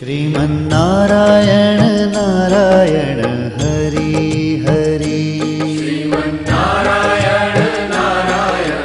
श्रीमन्नारायण नारायण हरि हरि श्रीमन्नारायण नारायण।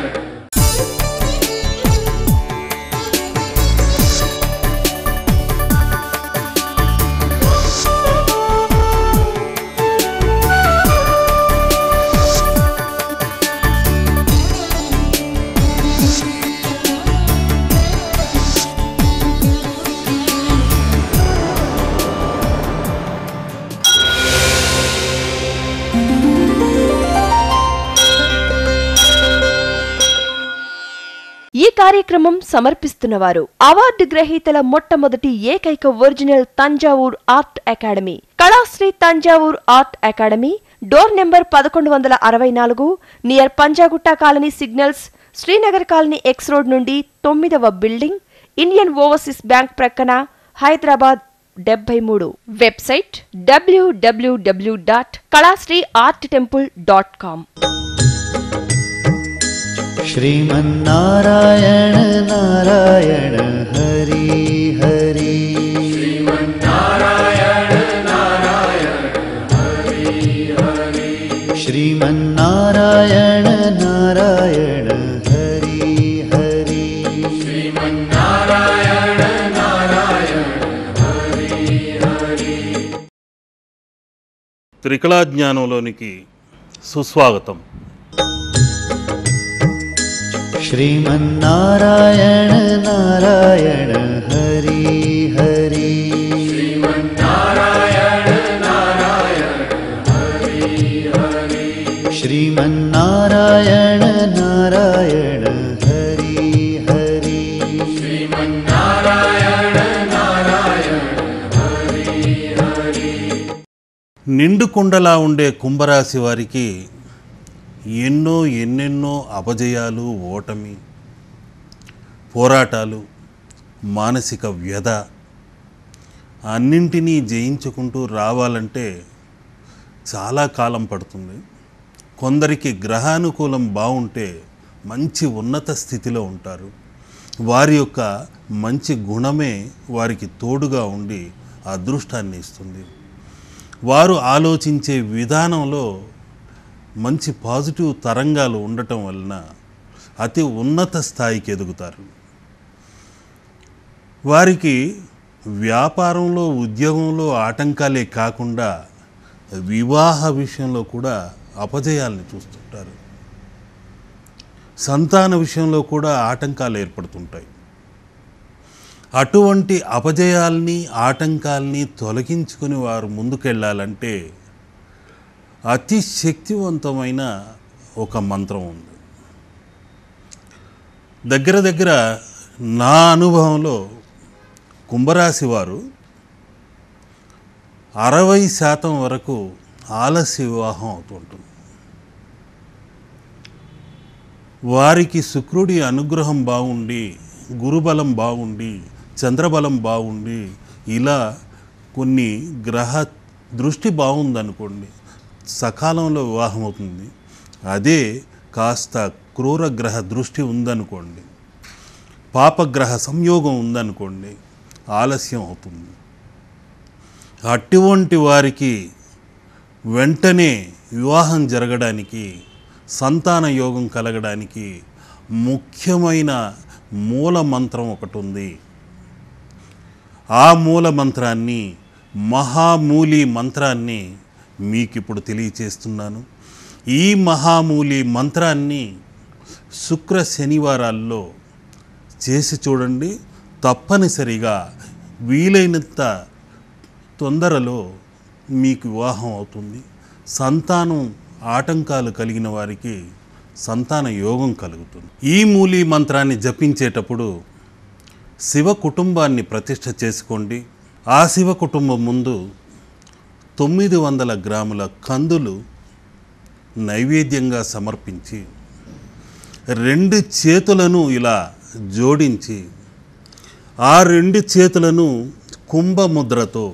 ఈ కార్యక్రమం సమర్పిస్తున్నవారు అవార్డు గ్రహీతల మొట్టమొదటి ఏకైక original Thanjavur art academy, Kalasri Thanjavur art academy, door number 1164, near Panjagutta colony signals, Srinagar colony X road నుండి 9వ బిల్డింగ్, ఇండియన్ ఓవర్సీస్ బ్యాంక్ ప్రక్కన, హైదరాబాద్ 73. Website www.kalasriarttemple.com। श्रीमन्नारायण नारायण हरि हरि श्रीमन्नारायण नारायण हरि हरि श्रीमन्नारायण नारायण हरि हरि श्रीमन्नारायण नारायण हरि हरि। త్రికళా జ్ఞానంలోనికి సుస్వాగతం। श्रीमन्नारायण नारायण हरि हरि श्रीमन्नारायण नारायण हरि हरि श्रीमन्नारायण नारायण हरि हरि श्रीमन्नारायण नारायण हरि हरि। నిండు కుండలా ఉండే కుంభరాశి వారికి ఎన్నెన్నో అపజయాలు, ఓటమి, పోరాటాలు, మానసిక వ్యధ అన్నింటినీ జయించుకుంటూ రావాలంటే చాలా కాలం పడుతుంది। కొందరికి గ్రహానుకూలం బాగుంటే మంచి ఉన్నత స్థితిలో ఉంటారు। వారి యొక్క మంచి గుణమే వారికి తోడుగా ఉండి అదృష్టాన్ని ఇస్తుంది। వారు ఆలోచించే విధానంలో మంచి పాజిటివ్ తరంగాలు ఉండటం వలన అతి ఉన్నత స్థాయికి ఎదుగుతారు। వారికి వ్యాపారంలో, ఉద్యోగంలో ఆటంకాలే కాకుండా వివాహ విషయంలో కూడా అపజయాల్ని చూస్తుంటారు। సంతాన విషయంలో కూడా ఆటంకాలు ఏర్పడుతుంటాయి। అటువంటి అపజయాల్ని, ఆటంకాల్ని తొలగించుకుని వారు ముందుకెళ్ళాలంటే అతి శక్తివంతమైన ఒక మంత్రం ఉంది। దగ్గర నా అనుభవంలో కుంభరాశి వారు 60% వరకు ఆలస్య వివాహం అవుతుంటుంది। వారికి శుక్రుడి అనుగ్రహం బాగుండి, గురుబలం బాగుండి, చంద్రబలం బాగుండి, ఇలా కొన్ని గ్రహ దృష్టి బాగుందనుకోండి, సకాలంలో వివాహం అవుతుంది। అదే కాస్త క్రూరగ్రహ దృష్టి ఉందనుకోండి, పాపగ్రహ సంయోగం ఉందనుకోండి, ఆలస్యం అవుతుంది। అటువంటి వారికి వెంటనే వివాహం జరగడానికి, సంతాన యోగం కలగడానికి ముఖ్యమైన మూల మంత్రం ఒకటి ఉంది। ఆ మూల మంత్రాన్ని, మహామూలి మంత్రాన్ని మీకు ఇప్పుడు తెలియచేస్తున్నాను। ఈ మహామూలి మంత్రాన్ని శుక్ర శనివారాల్లో చేసి చూడండి। తప్పనిసరిగా వీలైనంత తొందరలో మీకు వివాహం అవుతుంది। సంతానం ఆటంకాలు కలిగిన వారికి సంతాన యోగం కలుగుతుంది। ఈ మూలి మంత్రాన్ని జపించేటప్పుడు శివ కుటుంబాన్ని ప్రతిష్ఠ చేసుకోండి। ఆ శివ కుటుంబం ముందు 900 గ్రాముల కందులు నైవేద్యంగా సమర్పించి, 2 చేతులను ఇలా జోడించి, ఆ 2 చేతులను కుంభముద్రతో,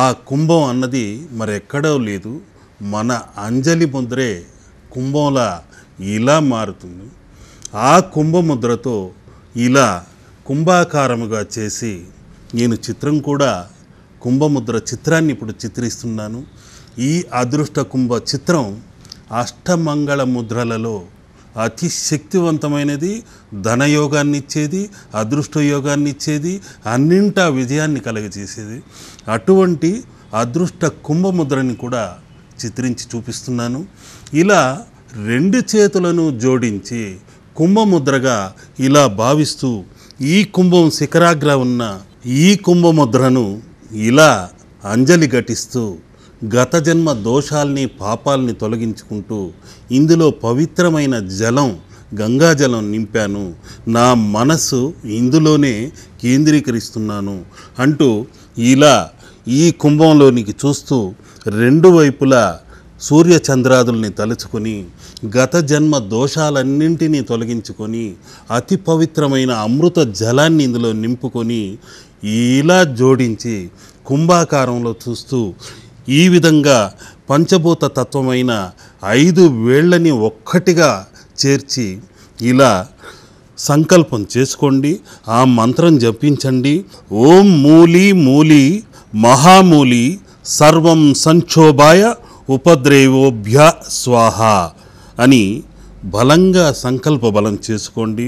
ఆ కుంభం అన్నది మరెక్కడో లేదు, మన అంజలి ముద్రే కుంభంలా ఇలా మారుతుంది। ఆ కుంభముద్రతో ఇలా కుంభాకారముగా చేసి నేను చిత్రం కూడా కుంభముద్ర చిత్రాన్ని ఇప్పుడు చిత్రిస్తున్నాను. ఈ అదృష్ట కుంభ చిత్రం అష్టమంగళ ముద్రలలో అతి శక్తివంతమైనది, ధనయోగాన్ని ఇచ్చేది, అదృష్ట యోగాన్ని ఇచ్చేది, అన్నింటా విజయాన్ని కలుగజేసేది. అటువంటి అదృష్ట కుంభముద్రని కూడా చిత్రించి చూపిస్తున్నాను. ఇలా రెండు చేతులను జోడించి కుంభముద్రగా ఇలా భావిస్తూ ఈ కుంభం శిఖరాగ్ర ఉన్న ఈ కుంభముద్రను ఇలా అంజలి ఘటిస్తూ గత జన్మ దోషాల్ని పాపాలని తొలగించుకుంటూ ఇందులో పవిత్రమైన జలం గంగాజలం నింపాను, నా మనస్సు ఇందులోనే కేంద్రీకరిస్తున్నాను అంటూ ఇలా ఈ కుంభంలోనికి చూస్తూ రెండు వైపులా సూర్యచంద్రాదుల్ని తలుచుకొని గత జన్మ దోషాలన్నింటినీ తొలగించుకొని అతి పవిత్రమైన అమృత జలాన్ని ఇందులో నింపుకొని ఇలా జోడించి కుంభాకారంలో చూస్తూ ఈ విధంగా పంచభూత తత్వమైన 5 వేళ్ళని ఒక్కటిగా చేర్చి ఇలా సంకల్పం చేసుకోండి. ఆ మంత్రం జపించండి. ఓం మూలి మూలి మహామూలి సర్వం సంక్షోభాయ ఉపద్రవోభ్య స్వాహ అని బలంగా సంకల్ప బలం చేసుకోండి.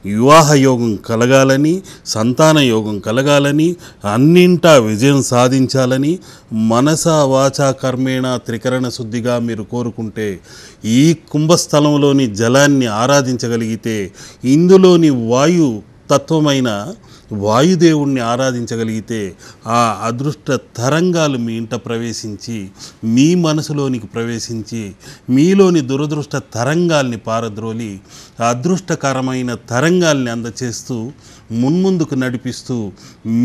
వివాహ యోగం కలగాలని, సంతాన యోగం కలగాలని, అన్నింటా విజయం సాధించాలని మనసా వాచా కర్మేణ త్రికరణ శుద్ధిగా మీరు కోరుకుంటే ఈ కుంభస్థలంలోని జలాన్ని ఆరాధించగలిగితే, ఇందులోని వాయు తత్వమైన వాయుదేవుణ్ణి ఆరాధించగలిగితే ఆ అదృష్ట తరంగాలు మీ ఇంట ప్రవేశించి మీ మనసులోనికి ప్రవేశించి మీలోని దురదృష్ట తరంగాల్ని పారద్రోలి అదృష్టకరమైన తరంగాల్ని అందచేస్తూ మున్ముందుకు నడిపిస్తూ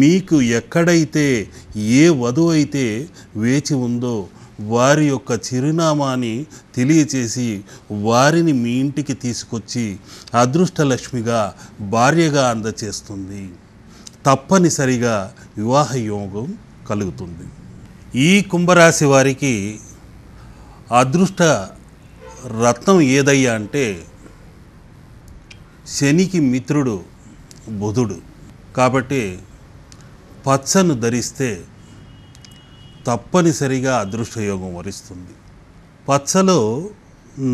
మీకు ఎక్కడైతే ఏ వధువు అయితే వేచి ఉందో వారి యొక్క చిరునామాని తెలియచేసి వారిని మీ ఇంటికి తీసుకొచ్చి అదృష్టలక్ష్మిగా భార్యగా అందచేస్తుంది. తప్పనిసరిగా వివాహ యోగం కలుగుతుంది. ఈ కుంభరాశి వారికి అదృష్ట రత్నం ఏదయ్యా అంటే శనికి మిత్రుడు బుధుడు. కాబట్టి పచ్చను ధరిస్తే తప్పనిసరిగా అదృష్టయోగం వరిస్తుంది. పచ్చలో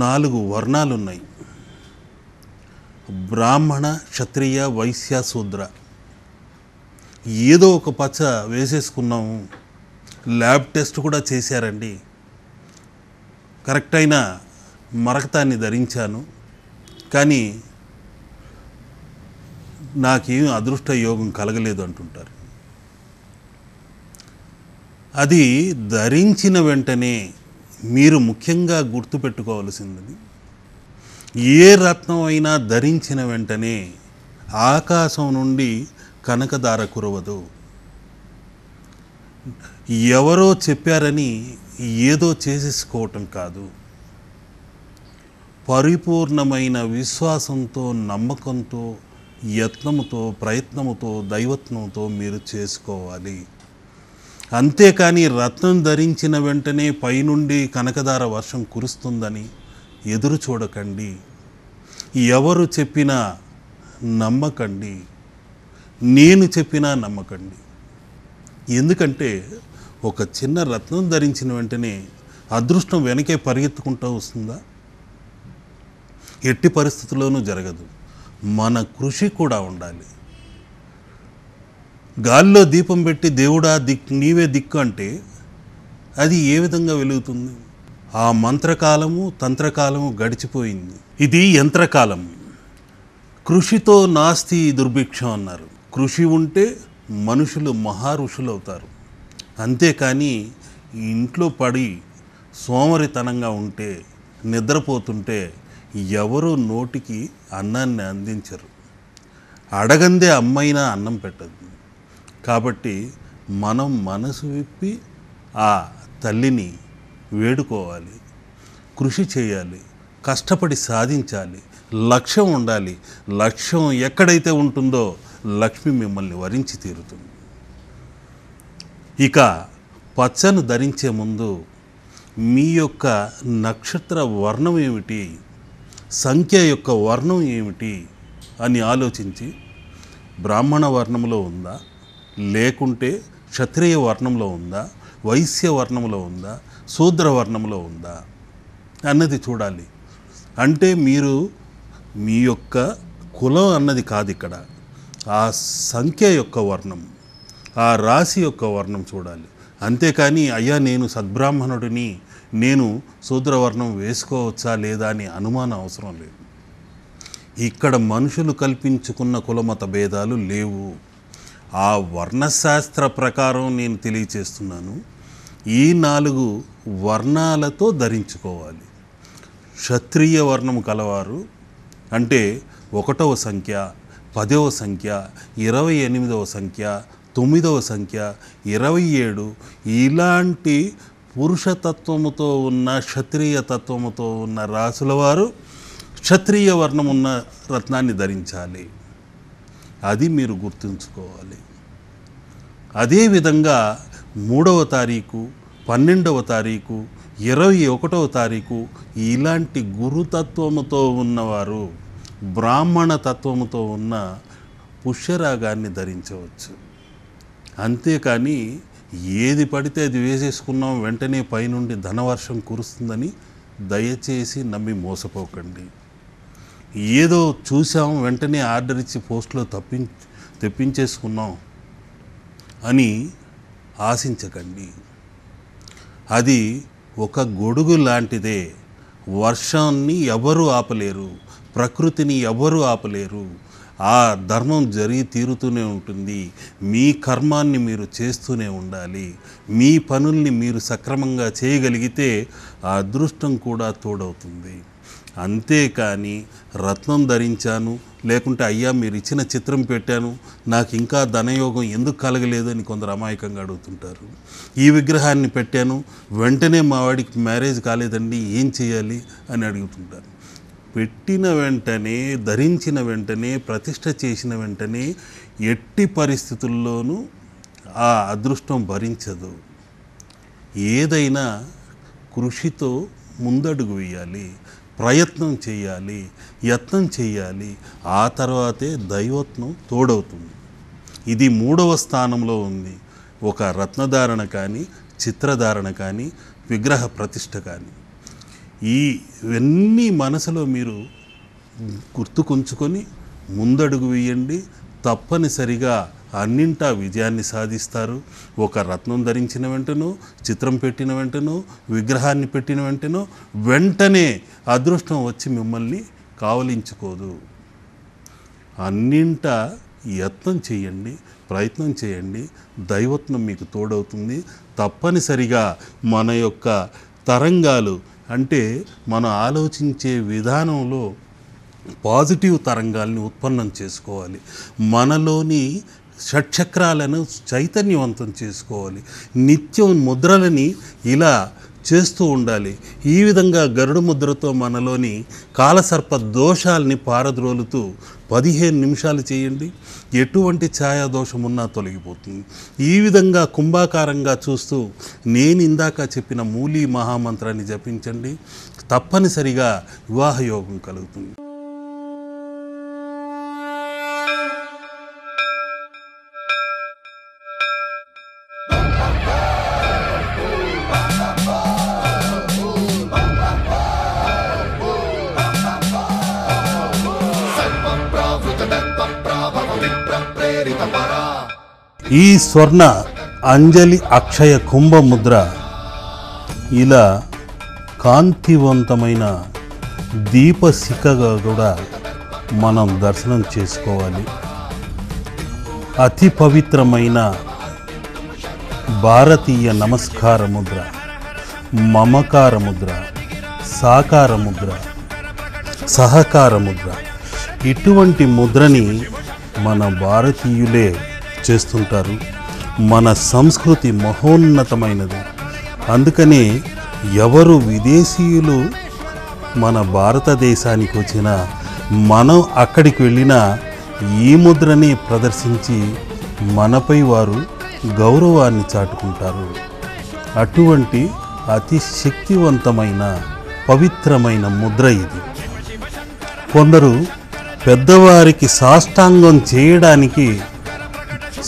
4 వర్ణాలు ఉన్నాయి. బ్రాహ్మణ, క్షత్రియ, వైశ్య, శూద్ర. ఏదో ఒక పచ్చ వేసేసుకున్నాము. ల్యాబ్ టెస్ట్ కూడా చేశారండి. కరెక్ట్ అయిన మరకతాన్ని ధరించాను, కానీ నాకేం అదృష్ట యోగం కలగలేదు అంటుంటారు. అది ధరించిన వెంటనే మీరు ముఖ్యంగా గుర్తుపెట్టుకోవాల్సింది, ఏ రత్నం అయినా ధరించిన వెంటనే ఆకాశం నుండి కనకధార కురవదు. ఎవరో చెప్పారని ఏదో చేసేసుకోవటం కాదు. పరిపూర్ణమైన విశ్వాసంతో, నమ్మకంతో, యత్నముతో, ప్రయత్నముతో, దైవత్నంతో మీరు చేసుకోవాలి. అంతేకాని రత్నం ధరించిన వెంటనే పైనుండి కనకధార వర్షం కురుస్తుందని ఎదురు చూడకండి. ఎవరు చెప్పినా నమ్మకండి, నేను చెప్పినా నమ్మకండి. ఎందుకంటే ఒక చిన్న రత్నం ధరించిన వెంటనే అదృష్టం వెనకే పరిగెత్తుకుంటూ వస్తుందా? ఎట్టి పరిస్థితుల్లోనూ జరగదు. మన కృషి కూడా ఉండాలి. గాల్లో దీపం పెట్టి దేవుడా నీవే దిక్కు అంటే అది ఏ విధంగా వెలుగుతుంది? ఆ మంత్రకాలము, తంత్రకాలము గడిచిపోయింది. ఇది యంత్రకాలం. కృషితో నాస్తి దుర్భిక్షం అన్నారు. కృషి ఉంటే మనుషులు మహా ఋషులు అవుతారు. అంతేకాని ఇంట్లో పడి సోమరితనంగా ఉంటే, నిద్రపోతుంటే ఎవరూ నోటికి అన్నాన్ని అందించరు. అడగందే అమ్మైనా అన్నం పెట్టదు. కాబట్టి మనం మనసు విప్పి ఆ తల్లిని వేడుకోవాలి, కృషి చేయాలి, కష్టపడి సాధించాలి, లక్ష్యం ఉండాలి. లక్ష్యం ఎక్కడైతే ఉంటుందో లక్ష్మి మిమ్మల్ని వరించి తీరుతుంది. ఇక పచ్చను ధరించే ముందు మీ యొక్క నక్షత్ర వర్ణం ఏమిటి, సంఖ్య యొక్క వర్ణం ఏమిటి అని ఆలోచించి బ్రాహ్మణ వర్ణంలో ఉందా లేకుంటే క్షత్రియ వర్ణంలో ఉందా, వైశ్య వర్ణంలో ఉందా, శూద్ర వర్ణంలో ఉందా అన్నది చూడాలి. అంటే మీరు మీ యొక్క కులం అన్నది కాదు ఇక్కడ, ఆ సంఖ్య యొక్క వర్ణం, ఆ రాశి యొక్క వర్ణం చూడాలి. అంతేకాని అయ్యా నేను సద్బ్రాహ్మణుడిని, నేను శూద్రవర్ణం వేసుకోవచ్చా లేదా అని అనుమానం అవసరం లేదు. ఇక్కడ మనుషులు కల్పించుకున్న కులమత భేదాలు లేవు. ఆ వర్ణశాస్త్ర ప్రకారం నేను తెలియచేస్తున్నాను. ఈ 4 వర్ణాలతో ధరించుకోవాలి. క్షత్రియ వర్ణము కలవారు అంటే 1వ సంఖ్య, 10వ సంఖ్య, 28వ సంఖ్య, 9వ సంఖ్య, 27 ఇలాంటి పురుషతత్వముతో ఉన్న క్షత్రియ తత్వముతో ఉన్న రాసుల వారు క్షత్రియ వర్ణం ఉన్న రత్నాన్ని ధరించాలి. అది మీరు గుర్తుంచుకోవాలి. అదేవిధంగా 3వ తారీఖు, 12వ తారీఖు, 21వ తారీఖు ఇలాంటి గురుతత్వముతో ఉన్నవారు బ్రాహ్మణ తత్వముతో ఉన్న పుష్యరాగాన్ని ధరించవచ్చు. అంతేకాని ఏది పడితే అది వేసేసుకున్నాం వెంటనే పైనుండి ధనవర్షం కురుస్తుందని దయచేసి నమ్మి మోసపోకండి. ఏదో చూసాం వెంటనే ఆర్డర్ ఇచ్చి పోస్ట్లో తెప్పించేసుకున్నాం అని ఆశించకండి. అది ఒక గొడుగు లాంటిదే. వర్షాన్ని ఎవరు ఆపలేరు, ప్రకృతిని ఎవరు ఆపలేరు. ఆ ధర్మం జరిగి తీరుతూనే ఉంటుంది. మీ కర్మాన్ని మీరు చేస్తూనే ఉండాలి. మీ పనుల్ని మీరు సక్రమంగా చేయగలిగితే ఆ అదృష్టం కూడా తోడవుతుంది. అంతేకాని రత్నం ధరించాను, లేకుంటే అయ్యా మీరు ఇచ్చిన చిత్రం పెట్టాను, నాకు ఇంకా ధనయోగం ఎందుకు కలగలేదు అని కొందరు అమాయకంగా అడుగుతుంటారు. ఈ విగ్రహాన్ని పెట్టాను, వెంటనే మా వాడికి మ్యారేజ్ కాలేదండి, ఏం చేయాలి అని అడుగుతుంటారు. పెట్టిన వెంటనే, ధరించిన వెంటనే, ప్రతిష్ఠ చేసిన వెంటనే ఎట్టి పరిస్థితుల్లోనూ ఆ అదృష్టం భరించదు. ఏదైనా కృషితో ముందడుగు వేయాలి, ప్రయత్నం చేయాలి, యత్నం చేయాలి. ఆ తర్వాతే దైవత్వం తోడవుతుంది. ఇది 3వ స్థానంలో ఉంది. ఒక రత్నధారణ కానీ, చిత్రధారణ కానీ, విగ్రహ ప్రతిష్ఠ కానీ. ఇవన్నీ మనసులో మీరు గుర్తుకుంచుకొని ముందడుగు వేయండి. తప్పనిసరిగా అన్నింటా విజయాన్ని సాధిస్తారు. ఒక రత్నం ధరించిన వెంటనో, చిత్రం పెట్టిన వెంటనో, విగ్రహాన్ని పెట్టిన వెంటనో వెంటనే అదృష్టం వచ్చి మిమ్మల్ని కావలించుకోదు. అన్నింటా యత్నం చేయండి, ప్రయత్నం చేయండి. దైవత్వం మీకు తోడవుతుంది. తప్పనిసరిగా మన యొక్క తరంగాలు అంటే మనం ఆలోచించే విధానంలో పాజిటివ్ తరంగాల్ని ఉత్పన్నం చేసుకోవాలి. మనలోని షట్చక్రాలను చైతన్యవంతం చేసుకోవాలి. నిత్యం ముద్రలని ఇలా చేస్తూ ఉండాలి. ఈ విధంగా గరుడ ముద్రతో మనలోని కాలసర్ప దోషాలని పారద్రోలుతూ 15 నిమిషాలు చేయండి. ఎటువంటి ఛాయాదోషం ఉన్నా తొలగిపోతుంది. ఈ విధంగా కుంభాకారంగా చూస్తూ నేను ఇందాక చెప్పిన మూలీ మహామంత్రాన్ని జపించండి. తప్పనిసరిగా వివాహ యోగం కలుగుతుంది. ఈ స్వర్ణ అంజలి అక్షయ కుంభముద్ర ఇలా కాంతివంతమైన దీపశిఖగా కూడా మనం దర్శనం చేసుకోవాలి. అతి పవిత్రమైన భారతీయ నమస్కార ముద్ర, మమకార ముద్ర, సాకార ముద్ర, సహకార ముద్ర. ఇటువంటి ముద్రని మన భారతీయులే చేస్తుంటారు. మన సంస్కృతి మహోన్నతమైనది. అందుకనే ఎవరు విదేశీయులు మన భారతదేశానికి వచ్చినా, మనం అక్కడికి వెళ్ళినా ఈ ముద్రని ప్రదర్శించి మనపై వారు గౌరవాన్ని చాటుకుంటారు. అటువంటి అతి శక్తివంతమైన పవిత్రమైన ముద్ర ఇది. కొందరు పెద్దవారికి సాష్టాంగం చేయడానికి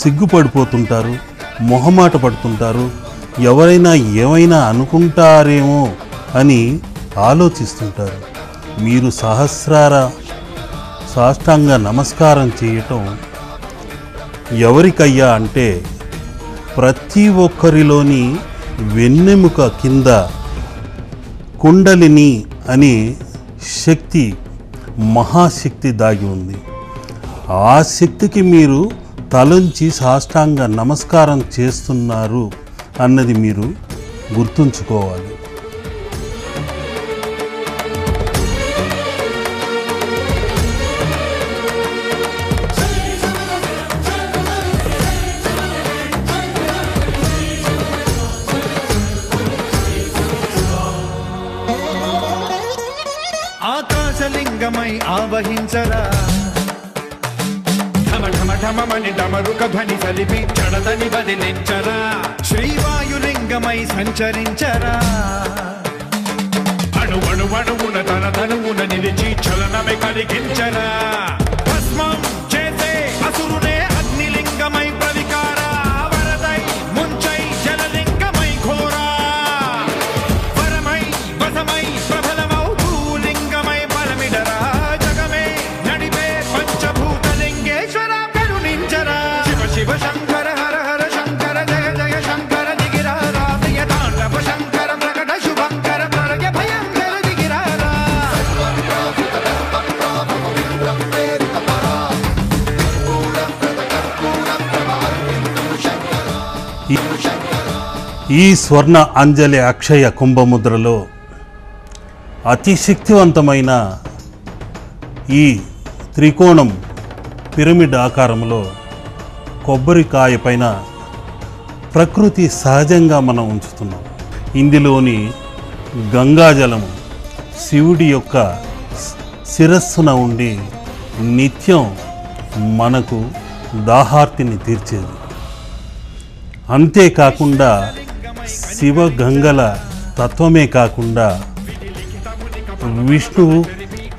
సిగ్గుపడిపోతుంటారు, మొహమాట పడుతుంటారు, ఎవరైనా ఏమైనా అనుకుంటారేమో అని ఆలోచిస్తుంటారు. మీరు సహస్రార సాష్టాంగ నమస్కారం చేయటం ఎవరికయ్యా అంటే ప్రతి ఒక్కరిలోని వెన్నెముక కింద కుండలిని అనే శక్తి, మహాశక్తి దాగి ఉంది. ఆ శక్తికి మీరు తలంచి సాష్టాంగ నమస్కారం చేస్తున్నారు అన్నది మీరు గుర్తుంచుకోవాలి. ఆకాశలింగమై ఆవహించరా, ఢమ ఢమ ఢమమని డమరుక ధ్వని సలిపి చడదని బదిలించరా, శ్రీవాయులింగమై సంచరించరా, అణువణువున తన తనువున నిలిచి చలనమే కలిగించరా, భస్మం చేసే అసురునే అగ్నిలింగమై ప్రవికారా, వరదై ముంచై జలలింగమై ఘోరా, వరమై వసమై ప్రబలమౌ భూలింగమై బలమిడరా, జగమే నడిపే పంచభూతలింగేశ్వర కరుణించరా, శివ శివ శంకర హర హర శంకర జయ జయ శంకర దిగిరారా, ప్రియ తాండవ శంకర ప్రకట శుభంకర ప్రళయ భయంకర దిగిరారా. ఈ స్వర్ణ అంజలి అక్షయ కుంభముద్రలో అతి శక్తివంతమైన ఈ త్రికోణం పిరమిడ్ ఆకారంలో కొబ్బరికాయ పైన ప్రకృతి సహజంగా మనం ఉంచుతున్నాం. ఇందులోని గంగాజలము శివుడి యొక్క శిరస్సున ఉండి నిత్యం మనకు దాహార్తిని తీర్చేది. అంతేకాకుండా శివ గంగల తత్వమే కాకుండా విష్ణువు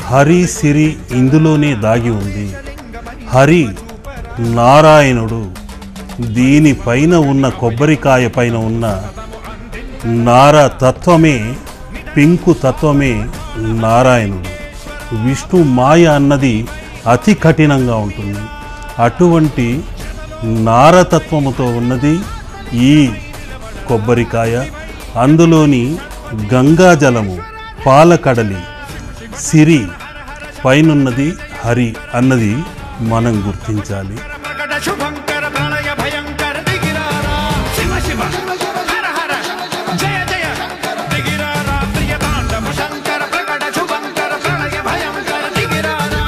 హరి సిరి ఇందులోనే దాగి ఉంది. హరి నారాయణుడు, దీనిపైన ఉన్న కొబ్బరికాయ పైన ఉన్న నార తత్వమే, పింకు తత్వమే నారాయణుడు. విష్ణు మాయ అన్నది అతి కఠినంగా ఉంటుంది. అటువంటి నారతత్వముతో ఉన్నది ఈ కొబ్బరికాయ. అందులోని గంగాజలము, పాలకడలి, సిరి పైనున్నది హరి అన్నది మనం గుర్తించాలి. ప్రకట శుభంకర ప్రళయ భయంకర దిగిరారా, శివ శివ హర హర జయ జయ దిగిరారా, ప్రియ తాండవ శంకర ప్రకట శుభంకర ప్రళయ భయంకర దిగిరారా.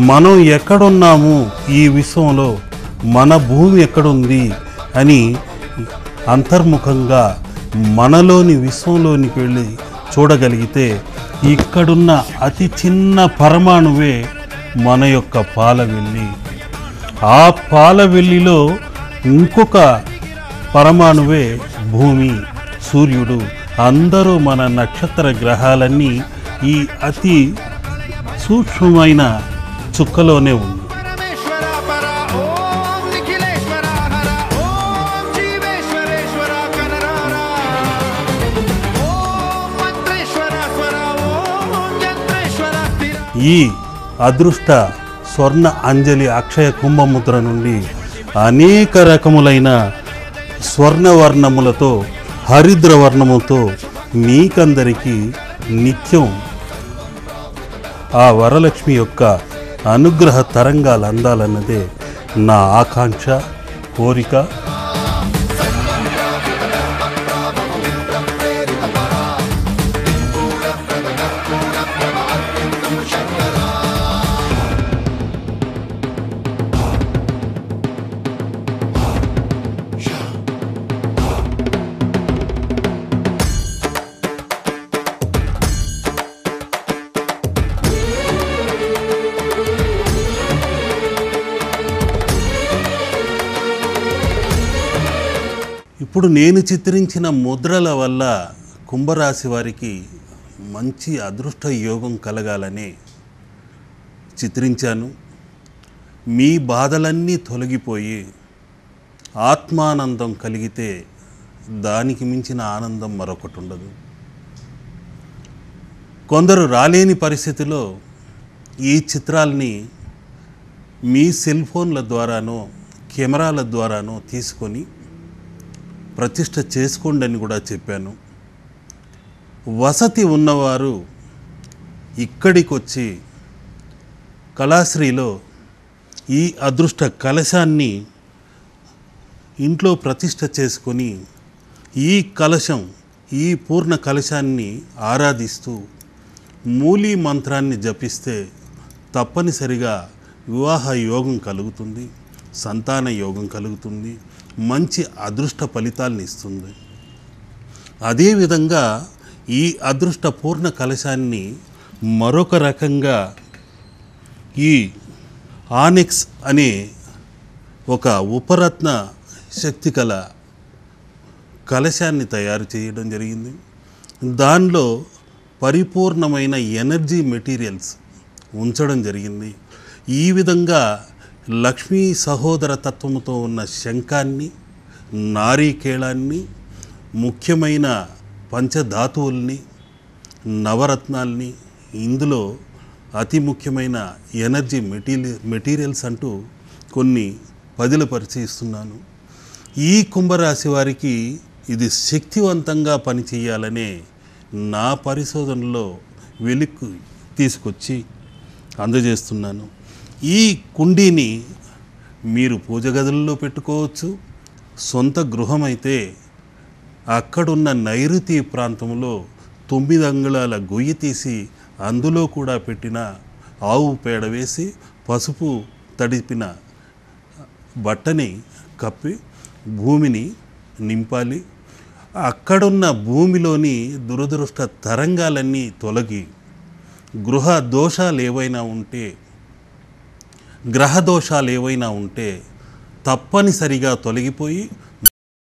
మనం ఎక్కడున్నాము ఈ విశ్వంలో, మన భూమి ఎక్కడుంది అని అంతర్ముఖంగా మనలోని విశ్వంలోనికి వెళ్ళి చూడగలిగితే ఇక్కడున్న అతి చిన్న పరమాణువే మన యొక్క పాలవెల్లి. ఆ పాలవెల్లిలో ఇంకొక పరమాణువే భూమి, సూర్యుడు. అందరూ మన నక్షత్ర గ్రహాలన్నీ ఈ అతి సూక్ష్మమైన చుక్కలోనే ఉంది. పరమేశ్వర పర ఓం నిఖిలేశ్వర హర ఓం జీవేశ్వరేశ్వర కనరారా, ఓం మంత్రేశ్వర స్వర ఓం యంత్రేశ్వర స్థిర. ఈ అదృష్ట స్వర్ణ అంజలి అక్షయ కుంభముద్ర నుండి అనేక రకములైన స్వర్ణవర్ణములతో, హరిద్రవర్ణముతో మీకందరికీ నిత్యం ఆ వరలక్ష్మి యొక్క అనుగ్రహ తరంగాలు అందాలన్నదే నా ఆకాంక్ష, కోరిక. ఇప్పుడు నేను చిత్రించిన ముద్రల వల్ల కుంభరాశి వారికి మంచి అదృష్ట యోగం కలగాలని చిత్రించాను. మీ బాధలన్నీ తొలగిపోయి ఆత్మానందం కలిగితే దానికి మించిన ఆనందం మరొకటి ఉండదు. కొందరు రాలేని పరిస్థితిలో ఈ చిత్రాల్ని మీ సెల్ ఫోన్ల ద్వారానో కెమెరాల ద్వారానో తీసుకొని ప్రతిష్ఠ చేసుకోండి అని కూడా చెప్పాను. వసతి ఉన్నవారు ఇక్కడికి వచ్చి కళాశ్రీలో ఈ అదృష్ట కలశాన్ని ఇంట్లో ప్రతిష్ఠ చేసుకొని ఈ కలశం, ఈ పూర్ణ కలశాన్ని ఆరాధిస్తూ మూలీ మంత్రాన్ని జపిస్తే తప్పనిసరిగా వివాహ యోగం కలుగుతుంది, సంతాన యోగం కలుగుతుంది, మంచి అదృష్ట ఫలితాలను ఇస్తుంది. అదేవిధంగా ఈ అదృష్ట పూర్ణ కలశాన్ని మరొక రకంగా ఈ ఆనిక్స్ అనే ఒక ఉపరత్న శక్తి కల కలశాన్ని తయారు చేయడం జరిగింది. దానిలో పరిపూర్ణమైన ఎనర్జీ మెటీరియల్స్ ఉంచడం జరిగింది. ఈ విధంగా లక్ష్మీ సహోదర తత్వముతో ఉన్న శంఖాన్ని, నారీకేళాన్ని, ముఖ్యమైన పంచధాతువుల్ని, నవరత్నాల్ని, ఇందులో అతి ముఖ్యమైన ఎనర్జీ మెటీరియల్స్ అంటూ కొన్ని పదిలపరిచి ఇస్తున్నాను. ఈ కుంభరాశి వారికి ఇది శక్తివంతంగా పనిచేయాలనే నా పరిశోధనలో వెలికి తీసుకొచ్చి అందజేస్తున్నాను. ఈ కుండీని మీరు పూజ గదుల్లో పెట్టుకోవచ్చు. సొంత గృహం అయితే అక్కడున్న నైరుతి ప్రాంతంలో 9 అంగుళాల గొయ్యి తీసి అందులో కూడా పెట్టిన ఆవు పేడ వేసి పసుపు తడిపిన బట్టని కప్పి భూమిని నింపాలి. అక్కడున్న భూమిలోని దురదృష్ట తరంగాలన్నీ తొలగి గృహ దోషాలు ఏవైనా ఉంటే, గ్రహ దోషాలు ఏవైనా ఉంటే తప్పనిసరిగా తొలగిపోయి